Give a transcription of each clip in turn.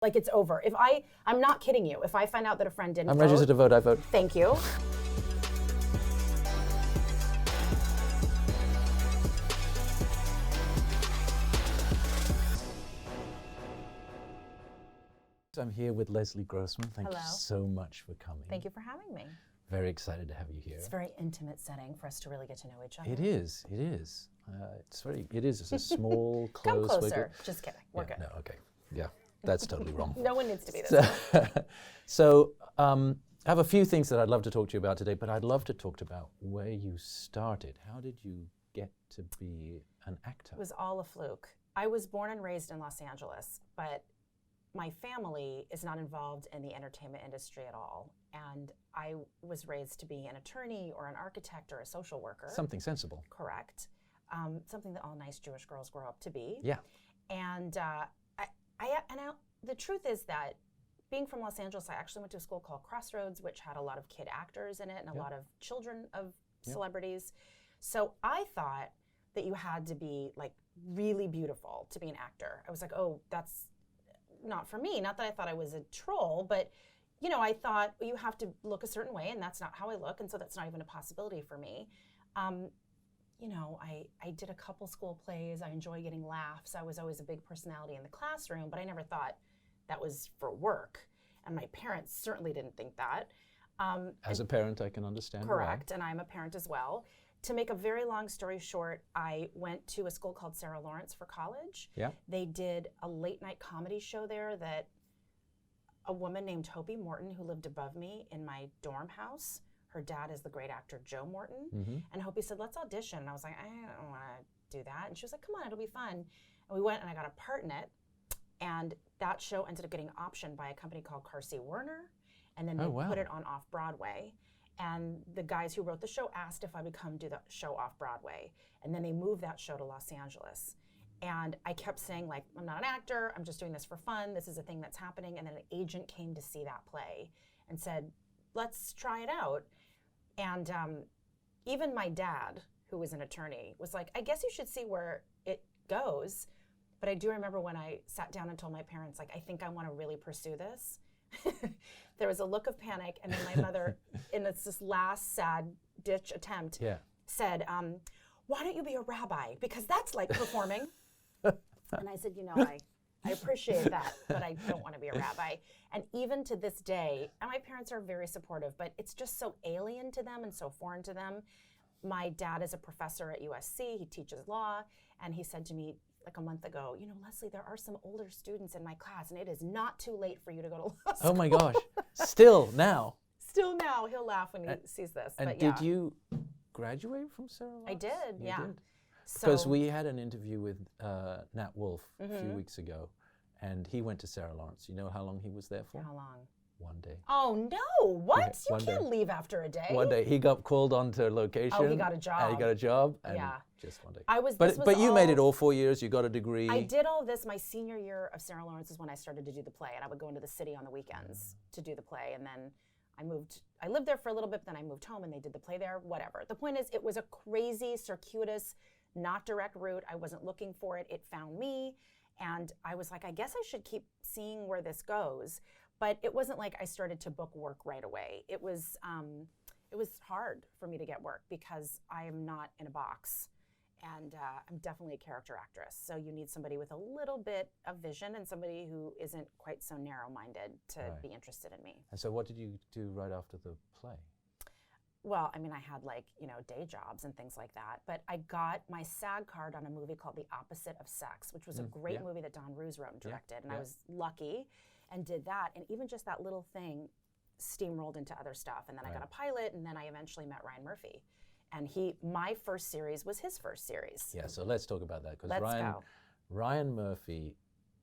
Like, it's over. I'm not kidding you. If I find out that a friend didn't vote. I'm registered to vote, I vote. Thank you. I'm here with Leslie Grossman. Thank Hello. you so much for coming. Thank you for having me. Very excited to have you here. It's a very intimate setting for us to really get to know each other. It is. It is. It's a small, close. Come closer. Just kidding. We're good. No, okay. Yeah, that's totally wrong. No one needs to be this. So I have a few things that I'd love to talk to you about today, but I'd love to talk about where you started. How did you get to be an actor? It was all a fluke. I was born and raised in Los Angeles, but my family is not involved in the entertainment industry at all. And I was raised to be an attorney or an architect or a social worker. Something sensible. Correct. Something that all nice Jewish girls grow up to be. Yeah. And the truth is that being from Los Angeles, I actually went to a school called Crossroads, which had a lot of kid actors in it and a lot of children of celebrities. So I thought that you had to be like really beautiful to be an actor. I was like, oh, that's not for me. Not that I thought I was a troll, but you know, I thought you have to look a certain way, and that's not how I look, and so that's not even a possibility for me. You know, I did a couple school plays. I enjoy getting laughs. I was always a big personality in the classroom, but I never thought that was for work. And my parents certainly didn't think that. As a parent, I can understand. Correct, and I'm a parent as well. To make a very long story short, I went to a school called Sarah Lawrence for college. Yeah. They did a late night comedy show there that a woman named Hopi Morton, who lived above me in my dorm house, her dad is the great actor Joe Morton, and Hopi said, let's audition. And I was like, I don't want to do that. And she was like, come on, it'll be fun. And we went and I got a part in it. And that show ended up getting optioned by a company called Carsey Werner. And then they put it on off-Broadway. And the guys who wrote the show asked if I would come do the show off-Broadway. And then they moved that show to Los Angeles. And I kept saying, like, I'm not an actor, I'm just doing this for fun, this is a thing that's happening. And then an agent came to see that play and said, let's try it out. And even my dad, who was an attorney, was like, I guess you should see where it goes. But I do remember when I sat down and told my parents, like, I think I want to really pursue this. There was a look of panic, and then my mother, in this last sad-ditch attempt, said, why don't you be a rabbi? Because that's like performing. And I said, you know, I appreciate that, but I don't want to be a rabbi. And even to this day, and my parents are very supportive, but it's just so alien to them and so foreign to them. My dad is a professor at USC, he teaches law, and he said to me like a month ago, you know, Leslie, there are some older students in my class, and it is not too late for you to go to law school. Oh my gosh, still now? Still now, he'll laugh when he sees this. And but did you graduate from Sarah Lawrence? I did, You yeah. did? Because we had an interview with Nat Wolff a few weeks ago, and he went to Sarah Lawrence. You know how long he was there for? How long? 1 day. Oh no! What? Yeah, you can't leave after a day. 1 day. He got called onto location. Oh, he got a job. And he got a job. And just 1 day. But you made it all 4 years. You got a degree. I did all of this. My senior year of Sarah Lawrence is when I started to do the play, and I would go into the city on the weekends to do the play, and then I lived there for a little bit, then I moved home and they did the play there, whatever. The point is, it was a crazy, circuitous, not direct route. I wasn't looking for it. It found me. And I was like, I guess I should keep seeing where this goes. But it wasn't like I started to book work right away. It was hard for me to get work because I am not in a box. And I'm definitely a character actress. So you need somebody with a little bit of vision and somebody who isn't quite so narrow-minded to be interested in me. And so what did you do right after the play? Well, I mean, I had like, you know, day jobs and things like that. But I got my SAG card on a movie called The Opposite of Sex, which was a great movie that Don Roos wrote and directed. And I was lucky and did that. And even just that little thing steamrolled into other stuff. And then I got a pilot, and then I eventually met Ryan Murphy. And my first series was his first series. Yeah, so let's talk about that, because Ryan Murphy...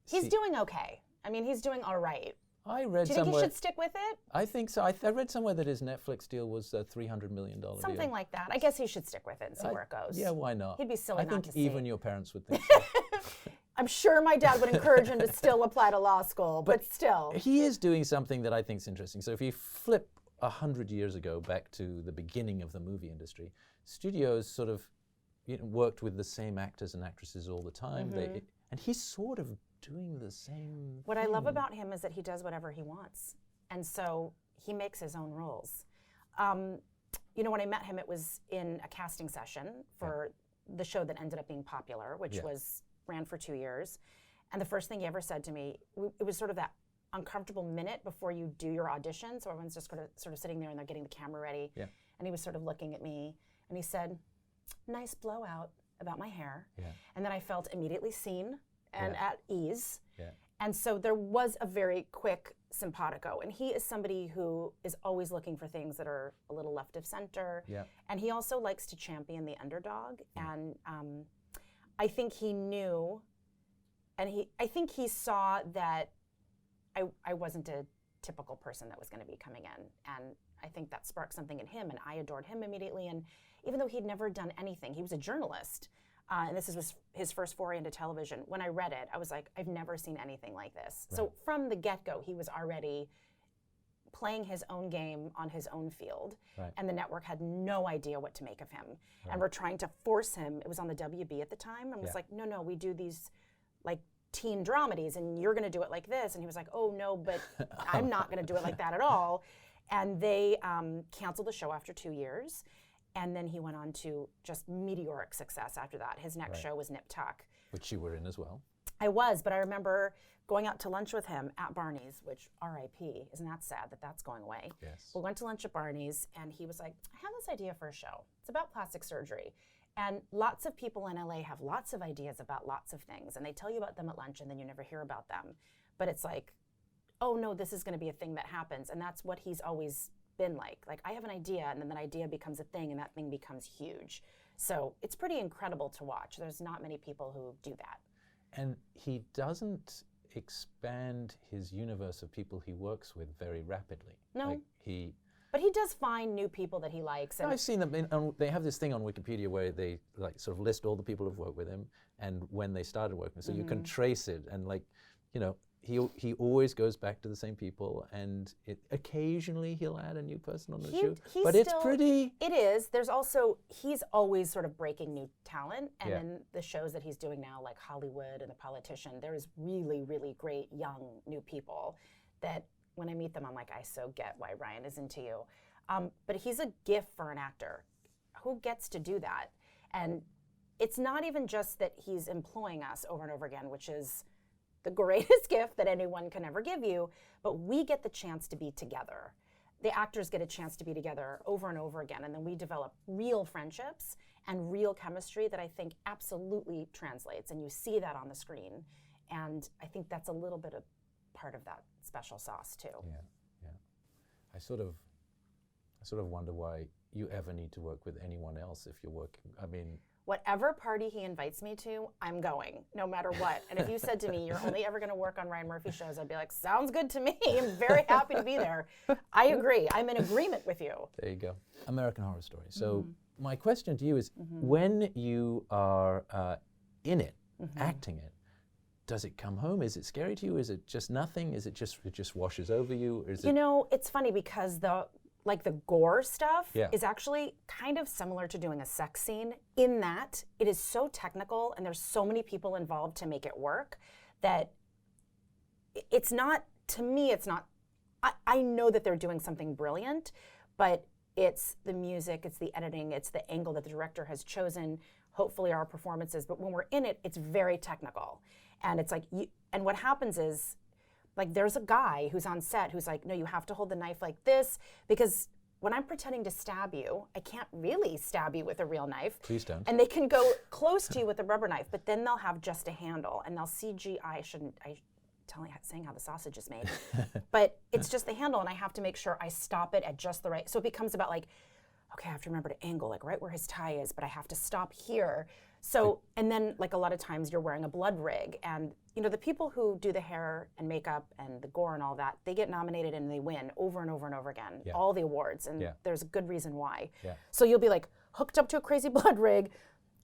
He's doing okay. I mean, he's doing all right. I read somewhere... Do you think he should stick with it? I think so. I read somewhere that his Netflix deal was a $300 million deal. Something like that. I guess he should stick with it and see where it goes. Yeah, why not? He'd be silly not to see. I think even your parents would think so. I'm sure my dad would encourage him to still apply to law school, but still. He is doing something that I think is interesting. So if you flip 100 years ago back to the beginning of the movie industry, studios sort of worked with the same actors and actresses all the time. And he's sort of doing the same What thing. I love about him is that he does whatever he wants. And so he makes his own rules. You know, when I met him, it was in a casting session for the show that ended up being popular, which ran for 2 years. And the first thing he ever said to me, it was sort of that uncomfortable minute before you do your audition. So everyone's just sort of sitting there and they're getting the camera ready. Yeah. And he was sort of looking at me and he said, "Nice blowout," about my hair. Yeah. And then I felt immediately seen and at ease. Yeah. And so there was a very quick simpatico. And he is somebody who is always looking for things that are a little left of center. Yeah. And he also likes to champion the underdog. And I think he knew, and I think he saw that I wasn't a typical person that was going to be coming in. And I think that sparked something in him, and I adored him immediately. And even though he'd never done anything, he was a journalist. And this was his first foray into television. When I read it, I was like, I've never seen anything like this. Right. So from the get-go, he was already playing his own game on his own field. Right. And the network had no idea what to make of him. Right. And we're trying to force him. It was on the WB at the time. And was like, no, we do these like teen dramedies, and you're going to do it like this. And he was like, oh, no, but I'm not going to do it like that at all. And they canceled the show after 2 years. And then he went on to just meteoric success after that. His next show was Nip Tuck. Which you were in as well. I was, but I remember going out to lunch with him at Barney's, which RIP, isn't that sad that that's going away? Yes. We went to lunch at Barney's, and he was like, I have this idea for a show. It's about plastic surgery. And lots of people in LA have lots of ideas about lots of things, and they tell you about them at lunch, and then you never hear about them. But it's like, oh no, this is gonna be a thing that happens. And that's what he's always been like I have an idea, and then that idea becomes a thing, and that thing becomes huge. So it's pretty incredible to watch. There's not many people who do that. And he doesn't expand his universe of people he works with very rapidly. No. But he does find new people that he likes. And I've seen them. They have this thing on Wikipedia where they like sort of list all the people who've worked with him and when they started working. So you can trace it, and he always goes back to the same people, and occasionally he'll add a new person on the show. But it's pretty. It is. There's also, he's always sort of breaking new talent, and in the shows that he's doing now, like Hollywood and The Politician, there is really, really great young new people that when I meet them, I'm like, I so get why Ryan is into you. But he's a gift for an actor. Who gets to do that? And it's not even just that he's employing us over and over again, which is the greatest gift that anyone can ever give you, but we get the chance to be together. The actors get a chance to be together over and over again, and then we develop real friendships and real chemistry that I think absolutely translates, and you see that on the screen. And I think that's a little bit of part of that special sauce too. Yeah. I sort of wonder why you ever need to work with anyone else if you're working. I mean, whatever party he invites me to, I'm going, no matter what. And if you said to me, you're only ever going to work on Ryan Murphy shows, I'd be like, sounds good to me. I'm very happy to be there. I agree. I'm in agreement with you. There you go. American Horror Story. So my question to you is, when you are in it, acting it, does it come home? Is it scary to you? Is it just nothing? Is it just washes over you? Or is it's funny because the gore stuff is actually kind of similar to doing a sex scene in that it is so technical and there's so many people involved to make it work that it's not, to me, it's not, I know that they're doing something brilliant, but it's the music, it's the editing, it's the angle that the director has chosen, hopefully our performances, but when we're in it, it's very technical. And it's like, and what happens is, like, there's a guy who's on set who's like, no, you have to hold the knife like this, because when I'm pretending to stab you, I can't really stab you with a real knife. Please don't. And they can go close to you with a rubber knife, but then they'll have just a handle, and they'll CGI, saying how the sausage is made, but it's just the handle, and I have to make sure I stop it at just the right, so it becomes about like, okay, I have to remember to angle, like right where his tie is, but I have to stop here. So, and then like a lot of times you're wearing a blood rig, and the people who do the hair and makeup and the gore and all that, they get nominated and they win over and over and over again, all the awards, and there's a good reason why. So you'll be like hooked up to a crazy blood rig,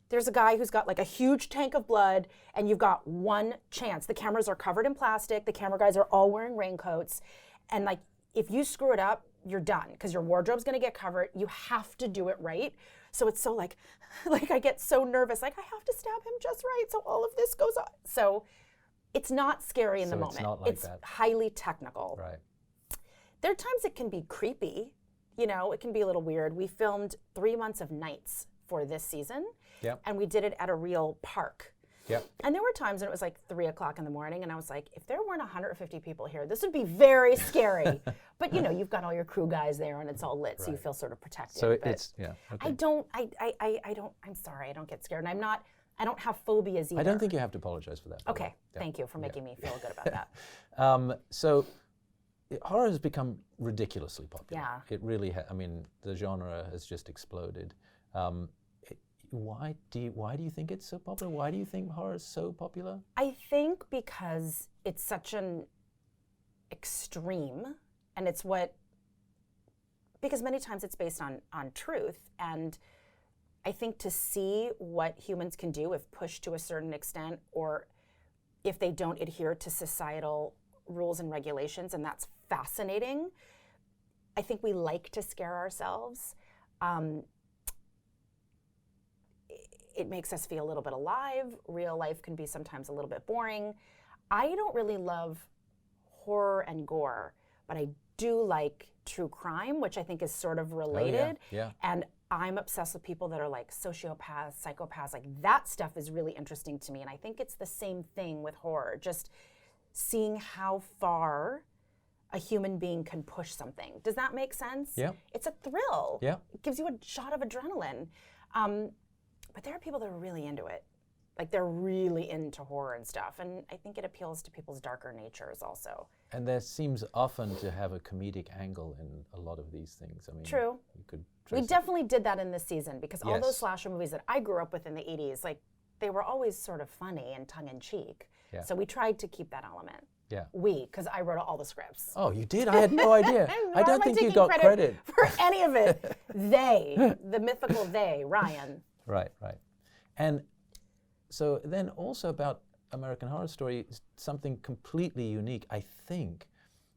there's a guy who's got like a huge tank of blood, and you've got one chance. The cameras are covered in plastic, the camera guys are all wearing raincoats, and like if you screw it up, you're done, because your wardrobe's gonna get covered. You have to do it right. So it's so like I get so nervous, like I have to stab him just right so all of this goes on. So It's not scary in the moment. It's not like it's that. highly technical. Right. There are times it can be creepy. You know, it can be a little weird. We filmed 3 months of nights for this season, and we did it at a real park. Yep. And there were times when it was like 3 o'clock in the morning, and I was like, if there weren't 150 people here, this would be very scary. But you know, you've got all your crew guys there, and it's all lit, so you feel sort of protected. So but it's okay. I'm sorry, I don't get scared, and I don't have phobias either. I don't think you have to apologize for that. Okay, thank you for making me feel good about that. So horror has become ridiculously popular. Yeah. It really I mean, the genre has just exploded. Why do you think it's so popular? Why do you think horror is so popular? I think because it's such an extreme, and because many times it's based on truth, and I think to see what humans can do if pushed to a certain extent, or if they don't adhere to societal rules and regulations, and that's fascinating. I think we like to scare ourselves. It makes us feel a little bit alive. Real life can be sometimes a little bit boring. I don't really love horror and gore, but I do like true crime, which I think is sort of related. Yeah. And I'm obsessed with people that are like sociopaths, psychopaths. Like that stuff is really interesting to me. And I think it's the same thing with horror, just seeing how far a human being can push something. Does that make sense? Yeah. It's a thrill. Yeah. It gives you a shot of adrenaline. But there are people that are really into it. Like they're really into horror and stuff. And I think it appeals to people's darker natures also. And there seems often to have a comedic angle in a lot of these things. I mean, True. You could We definitely did that in this season because all Yes. those slasher movies that I grew up with in the 80s, like they were always sort of funny and tongue-in-cheek. Yeah. So we tried to keep that element. Yeah. Because I wrote all the scripts. Oh, you did? I had no idea. Why I don't am think you taking got credit for any of it. They, the mythical they, Ryan. Right. And so then also about American Horror Story, something completely unique, I think,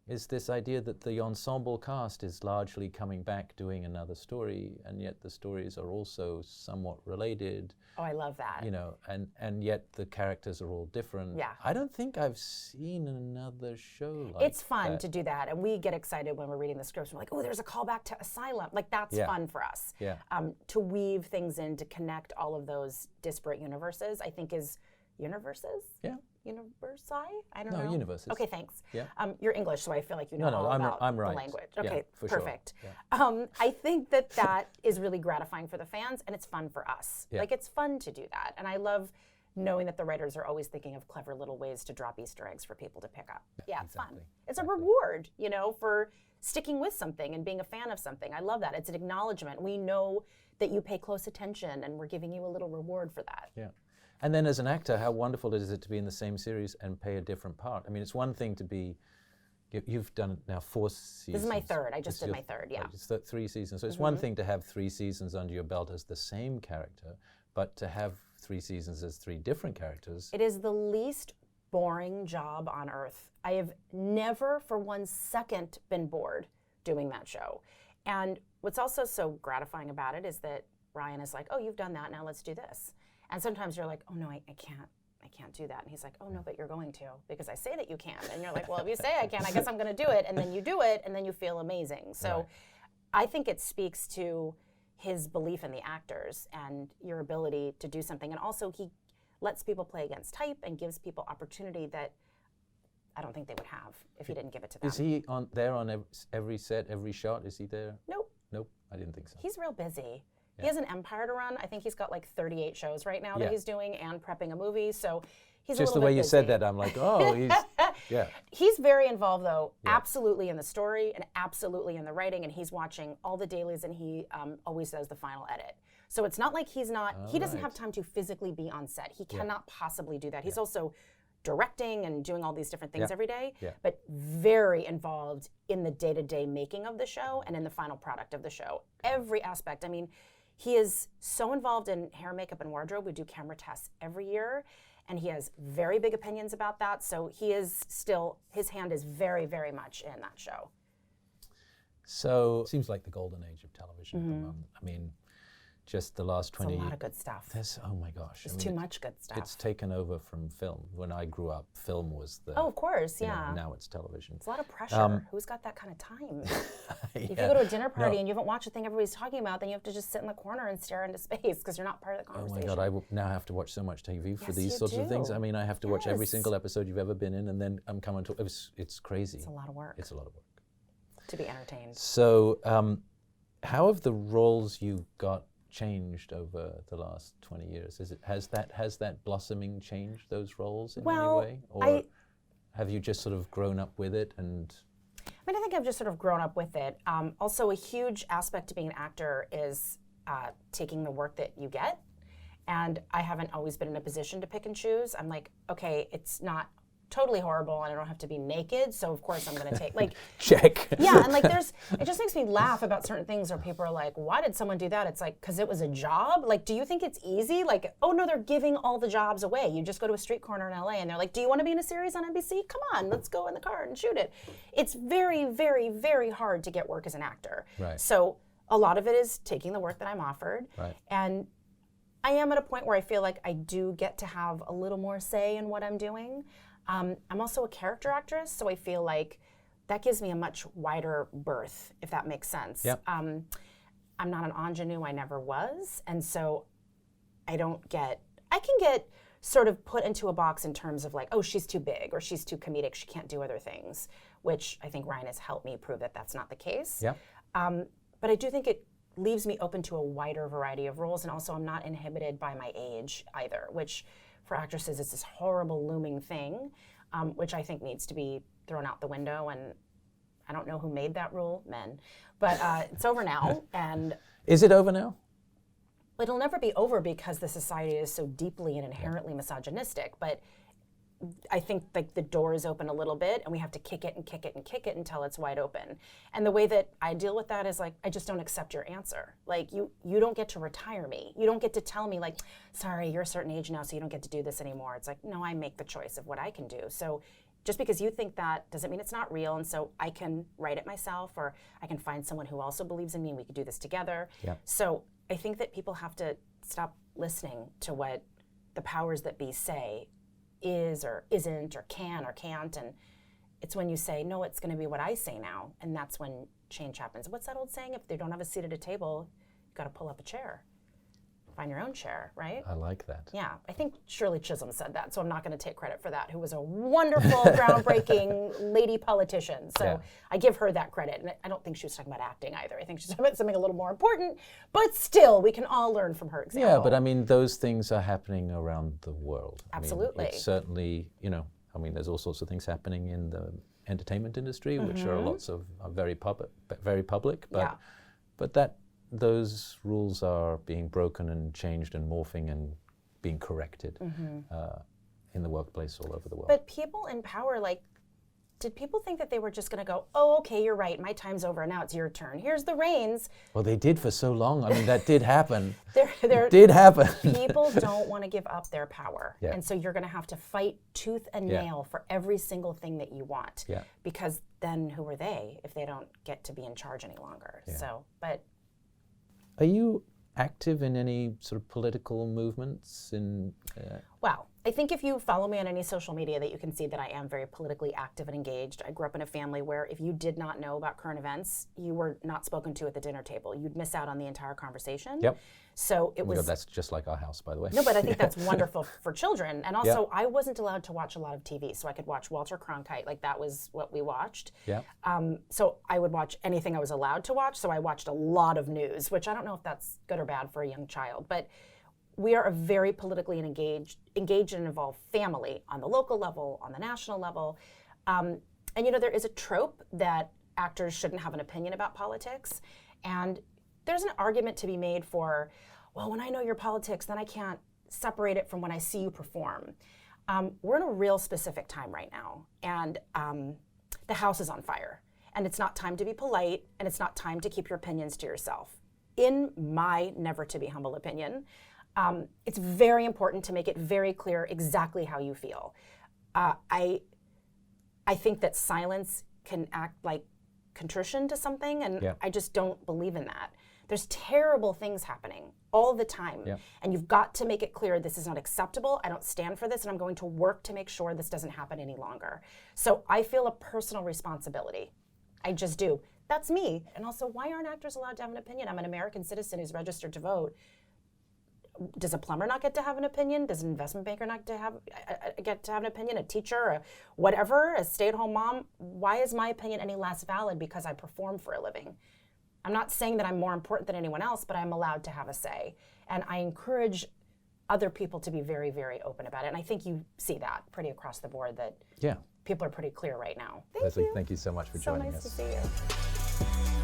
is this idea that the ensemble cast is largely coming back doing another story, and yet the stories are also somewhat related. Oh, I love that. You know, and yet the characters are all different. Yeah. I don't think I've seen another show like It's fun that. to do that, and we get excited when we're reading the scripts. We're like, oh, there's a callback to Asylum. Like, that's fun for us. Yeah. To weave things in, to connect all of those disparate universes, I think is universes? Yeah. Universi? I don't know. No, universes. Okay, thanks. Yeah. You're English, so I feel like you know all I'm about right. the language. Yeah, Okay, for sure. perfect. Yeah. I think that is really gratifying for the fans, and it's fun for us. Yeah. Like, it's fun to do that, and I love knowing that the writers are always thinking of clever little ways to drop Easter eggs for people to pick up. Yeah, it's fun. It's a reward, you know, for sticking with something and being a fan of something. I love that. It's an acknowledgement. We know that you pay close attention, and we're giving you a little reward for that. Yeah. And then as an actor, how wonderful is it to be in the same series and play a different part? I mean, it's one thing to be, you've done now 4 seasons. This is my third. I just did my third, yeah. Right, it's 3 seasons. So it's one thing to have 3 seasons under your belt as the same character, but to have 3 seasons as 3 different characters. It is the least boring job on earth. I have never for 1 second been bored doing that show. And what's also so gratifying about it is that Ryan is like, oh, you've done that, now let's do this. And sometimes you're like, oh no, I can't do that. And he's like, oh no, but you're going to, because I say that you can. And you're like, well, if you say I can, I guess I'm going to do it. And then you do it, and then you feel amazing. So I think it speaks to his belief in the actors and your ability to do something. And also he lets people play against type and gives people opportunity that I don't think they would have if he didn't give it to them. Is he there on every set, every shot? Is he there? Nope. Nope, I didn't think so. He's real busy. Yeah. He has an empire to run. I think he's got like 38 shows right now that he's doing and prepping a movie. So he's just a little the way bit you busy. said that, I'm like, oh, he's He's very involved though, absolutely in the story and absolutely in the writing, and he's watching all the dailies, and he always does the final edit. So it's not like he's not. He doesn't have time to physically be on set. He cannot possibly do that. He's also directing and doing all these different things every day, but very involved in the day-to-day making of the show and in the final product of the show. Every aspect. I mean, he is so involved in hair, makeup, and wardrobe. We do camera tests every year, and he has very big opinions about that. So he is still, his hand is very, very much in that show. So it seems like the golden age of television at the moment. I mean, just the last 20 It's years. a lot of good stuff. Oh my gosh. There's too much good stuff. It's taken over from film. When I grew up, film was the... Oh, of course, you know, yeah. now it's television. It's a lot of pressure. Who's got that kind of time? If you Yeah. go to a dinner party and you haven't watched the thing everybody's talking about, then you have to just sit in the corner and stare into space because you're not part of the Oh my conversation. God, I now have to watch so much TV for Yes, these you sorts of things. do. I mean, I have to watch every Yes. single episode you've ever been in, and then I'm coming to... It's crazy. It's a lot of work It's a lot of work. to be entertained. So how have the roles you got changed over the last 20 years? Has that blossoming changed those roles in any way? Or have you just sort of grown up with it? And I mean, I think I've just sort of grown up with it. Also, a huge aspect to being an actor is taking the work that you get. And I haven't always been in a position to pick and choose. I'm like, okay, it's not totally horrible and I don't have to be naked, so of course I'm going to take, like... check. Yeah, and like it just makes me laugh about certain things where people are like, why did someone do that? It's like, because it was a job? Like, do you think it's easy? Like, oh no, they're giving all the jobs away. You just go to a street corner in LA and they're like, do you want to be in a series on NBC? Come on, let's go in the car and shoot it. It's very, very, very hard to get work as an actor. Right. So a lot of it is taking the work that I'm offered. Right. And I am at a point where I feel like I do get to have a little more say in what I'm doing. I'm also a character actress, so I feel like that gives me a much wider berth, if that makes sense. Yep. I'm not an ingenue, I never was, and so I can get sort of put into a box in terms of like, oh, she's too big, or she's too comedic, she can't do other things, which I think Ryan has helped me prove that that's not the case. Yep. But I do think it leaves me open to a wider variety of roles, and also I'm not inhibited by my age either, which for actresses is this horrible looming thing, which I think needs to be thrown out the window. And I don't know who made that rule, men, but it's over now. And is it over now? It'll never be over because the society is so deeply and inherently misogynistic. But I think like the door is open a little bit and we have to kick it and kick it and kick it until it's wide open. And the way that I deal with that is like, I just don't accept your answer. Like you don't get to retire me. You don't get to tell me like, sorry, you're a certain age now, so you don't get to do this anymore. It's like, no, I make the choice of what I can do. So just because you think that doesn't mean it's not real. And so I can write it myself, or I can find someone who also believes in me and we could do this together. Yep. So I think that people have to stop listening to what the powers that be say is or isn't or can or can't, and it's when you say, no, it's going to be what I say now, and that's when change happens. What's that old saying? If they don't have a seat at a table, you got to pull up a chair. Find your own chair, right? I like that. Yeah, I think Shirley Chisholm said that, so I'm not going to take credit for that, who was a wonderful, groundbreaking lady politician. So Yeah. I give her that credit, and I don't think she was talking about acting either. I think she's talking about something a little more important, but still, we can all learn from her example. Yeah, but I mean, those things are happening around the world. Absolutely. I mean, it's certainly, there's all sorts of things happening in the entertainment industry, which are are very public, Yeah. but those rules are being broken and changed and morphing and being corrected in the workplace all over the world. But people in power, like, did people think that they were just going to go, oh, okay, you're right, my time's over, now it's your turn. Here's the reins. Well, they did for so long. I mean, that did happen. It did happen. People don't want to give up their power. Yeah. And so you're going to have to fight tooth and nail for every single thing that you want. Yeah. Because then who are they if they don't get to be in charge any longer? Yeah. So, but... Are you active in any sort of political movements? Well, I think if you follow me on any social media, that you can see that I am very politically active and engaged. I grew up in a family where if you did not know about current events, you were not spoken to at the dinner table. You'd miss out on the entire conversation. Yep. So it was... That's just like our house, by the way. No, but I think that's wonderful for children. And also, I wasn't allowed to watch a lot of TV, so I could watch Walter Cronkite. Like, that was what we watched. Yeah. So I would watch anything I was allowed to watch, so I watched a lot of news, which I don't know if that's good or bad for a young child. But we are a very politically engaged and involved family on the local level, on the national level. And, there is a trope that actors shouldn't have an opinion about politics. And there's an argument to be made for, well, when I know your politics, then I can't separate it from when I see you perform. We're in a real specific time right now, and the house is on fire. And it's not time to be polite, and it's not time to keep your opinions to yourself. In my never to be humble opinion, it's very important to make it very clear exactly how you feel. I think that silence can act like contrition to something, and I just don't believe in that. There's terrible things happening all the time. Yeah. And you've got to make it clear this is not acceptable. I don't stand for this, and I'm going to work to make sure this doesn't happen any longer. So I feel a personal responsibility. I just do. That's me. And also, why aren't actors allowed to have an opinion? I'm an American citizen who's registered to vote. Does a plumber not get to have an opinion? Does an investment banker not get to have an opinion? A teacher, a whatever, a stay-at-home mom? Why is my opinion any less valid because I perform for a living? I'm not saying that I'm more important than anyone else, but I'm allowed to have a say. And I encourage other people to be very, very open about it. And I think you see that pretty across the board, that people are pretty clear right now. Leslie, thank you so much for joining us. So nice to see you.